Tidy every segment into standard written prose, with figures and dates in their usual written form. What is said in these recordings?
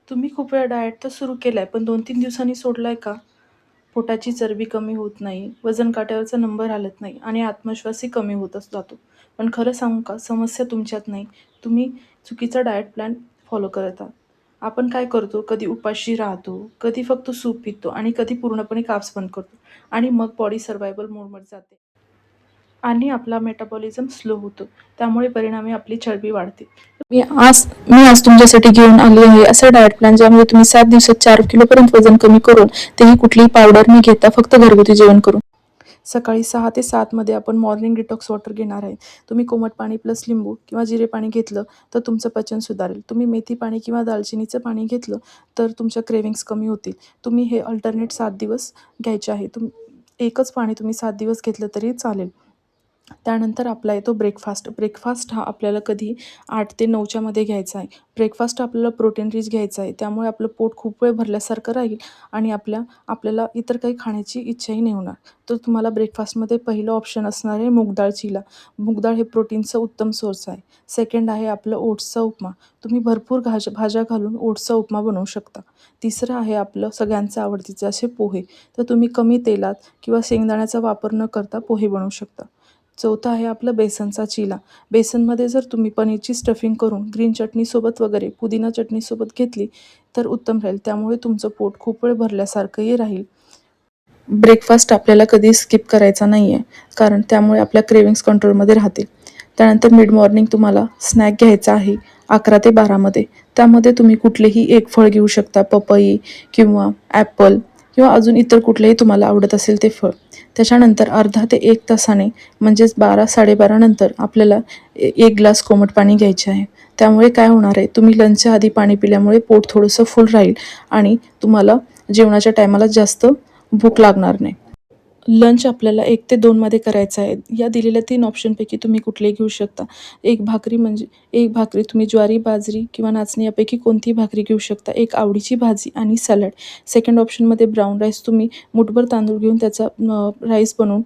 तुम्ही खूप वेळा डाएट तर सुरू केलाय, पण 2-3 दिवसांनी सोडलाय का? पोटाची चरबी कमी होत नाही, वजन काट्यावरचा नंबर हलत नाही आणि आत्मविश्वासही कमी होतच जातो. पण खरं सांगू का, समस्या तुमच्यात नाही. तुम्ही चुकीचा डाएट प्लॅन फॉलो करत आहात. आपण काय करतो, कधी उपाशी राहतो, कधी फक्त सूप पितो आणि कधी पूर्णपणे कार्ब्स बंद करतो आणि मग बॉडी सर्व्हायव्हल मोडमध्ये जाते. आणि आपला मेटाबॉलिझम स्लो होतो. त्यामुळे परिणामी आपली चरबी वाढते. मी आज तुमच्यासाठी घेऊन आली आहे असा डाएट प्लॅन ज्यामध्ये तुम्ही 7 दिवसात 4 किलोपर्यंत वजन कमी करून, तेही कुठलीही पावडर न घेता फक्त घरगुती जेवण करून. सकाळी 6 ते 7 मध्ये आपण मॉर्निंग डिटॉक्स वॉटर घेणार आहे. तुम्ही कोमट पाणी प्लस लिंबू किंवा जिरे पाणी घेतलं तर तुमचं पचन सुधारेल. तुम्ही मेथी पाणी किंवा दालचिनीचं पाणी घेतलं तर तुमच्या क्रेव्हिंग्स कमी होतील. तुम्ही हे अल्टरनेट 7 दिवस घ्यायचे आहे. एकच पाणी तुम्ही 7 दिवस घेतलं तरी चालेल. त्यानंतर आपला येतो ब्रेकफास्ट. ब्रेकफास्ट हा आपल्याला कधी 8 ते 9च्या मध्ये घ्यायचा आहे. ब्रेकफास्ट आपल्याला प्रोटीन रिच घ्यायचा आहे. त्यामुळे आपलं पोट खूप वेळ भरल्यासारखं राहील आणि आपल्याला इतर काही खाण्याची इच्छाही नाही होणार. तर तुम्हाला ब्रेकफास्टमध्ये पहिलं ऑप्शन असणार आहे मूग डाळ चिला. मूग डाळ हे प्रोटीनचं उत्तम सोर्स आहे. सेकंड आहे आपलं ओट्सचा उपमा. तुम्ही भरपूर भाज्या घालून ओट्सचा उपमा बनवू शकता. तिसरं आहे आपलं सगळ्यांचं आवडतीचं असे पोहे. तर तुम्ही कमी तेलात किंवा शेंगदाण्याचा वापर न करता पोहे बनवू शकता. चौथं आहे आपलं बेसनचा चिला. बेसनमध्ये जर तुम्ही पनीरची स्टफिंग करून ग्रीन चटणीसोबत वगैरे पुदिना चटणीसोबत घेतली तर उत्तम राहील. त्यामुळे तुमचं पोट खूप वेळ भरल्यासारखंही राहील. ब्रेकफास्ट आपल्याला कधी स्किप करायचा नाही आहे, कारण त्यामुळे आपल्या क्रेविंग्स कंट्रोलमध्ये राहतील. त्यानंतर मिड मॉर्निंग तुम्हाला स्नॅक घ्यायचा आहे 11 ते 12मध्ये. त्यामध्ये तुम्ही कुठलेही एक फळ घेऊ शकता, पपई किंवा ॲपल किंवा अजून इतर कुठलेही तुम्हाला आवडत असेल ते फळ. त्याच्यानंतर अर्धा ते 1 तासाने म्हणजेच 12-12:30 नंतर आपल्याला 1 ग्लास कोमट पाणी घ्यायचे आहे. त्यामुळे काय होणार आहे, तुम्ही लंचच्या आधी पाणी पिल्यामुळे पोट थोडंसं फुल राहील आणि तुम्हाला जेवणाच्या टायमाला जास्त भूक लागणार नाही. लंच आपल्याला 1 ते 2 मध्ये करायचं आहे. या दिलेल्या 3 ऑप्शनपैकी तुम्ही कुठलेही घेऊ शकता. एक भाकरी तुम्ही ज्वारी, बाजरी किंवा नाचणी यापैकी कोणतीही भाकरी घेऊ शकता. एक आवडीची भाजी आणि सॅलड. सेकंड ऑप्शनमध्ये ब्राउन राईस तुम्ही मूठभर तांदूळ घेऊन त्याचा राईस बनवून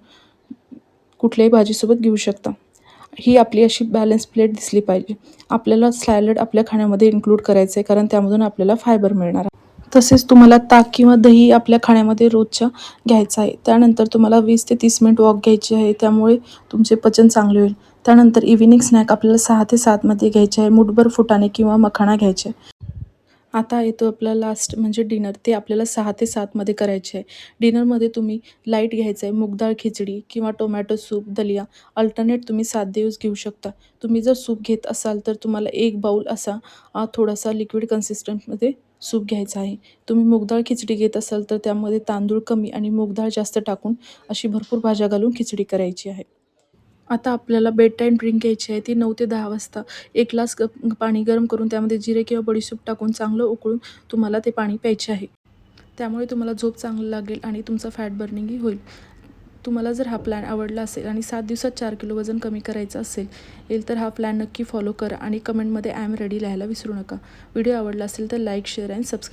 कुठल्याही भाजीसोबत घेऊ शकता. ही आपली अशी बॅलन्स प्लेट दिसली पाहिजे. आपल्याला सॅलड आपल्या खाण्यामध्ये इन्क्लूड करायचं आहे, कारण त्यामधून आपल्याला फायबर मिळणार आहे. तसेच तुम्हाला ताक किंवा दही आपल्या खाण्यामध्ये रोजच्या घ्यायचं आहे. त्यानंतर तुम्हाला 20 ते 30 मिनिट वॉक घ्यायची आहे. त्यामुळे तुमचे पचन चांगले होईल. त्यानंतर इव्हिनिंग स्नॅक आपल्याला 6 ते 7 मध्ये घ्यायचे आहे. मूठभर फुटाणे किंवा मखाणा घ्यायचे आहे. आता येतो आपला लास्ट म्हणजे डिनर. ते आपल्याला 6 ते 7 मध्ये करायचे आहे. डिनरमध्ये तुम्ही लाईट घ्यायचं आहे. मूग डाळ खिचडी किंवा टोमॅटो सूप, दलिया अल्टरनेट तुम्ही 7 दिवस घेऊ शकता. तुम्ही जर सूप घेत असाल तर तुम्हाला 1 बाउल असा थोडासा लिक्विड कन्सिस्टंटमध्ये सूप घ्यायचा आहे. तुम्ही मूग डाळ खिचडी घेत असाल तर त्यामध्ये तांदूळ कमी आणि मूग डाळ जास्त टाकून अशी भरपूर भाज्या घालून खिचडी करायची आहे. आता आपल्याला बेड टाईम ड्रिंक घ्यायची आहे. ती 9 ते 10 वाजता 1 ग्लास पाणी गरम करून त्यामध्ये जिरे किंवा बडीशेप टाकून चांगलं उकळून तुम्हाला ते पाणी प्यायचे आहे. त्यामुळे तुम्हाला झोप चांगली लागेल आणि तुमचं फॅट बर्निंगही होईल. तुम्हाला जर हा प्लॅन आवडला असेल आणि 7 दिवसात 4 किलो वजन कमी करायचं असेल तर हा प्लॅन नक्की फॉलो करा आणि कमेंटमध्ये आय एम रेडी लिहायला विसरू नका. व्हिडिओ आवडला असेल तर लाईक, शेअर आणि सबस्क्राईब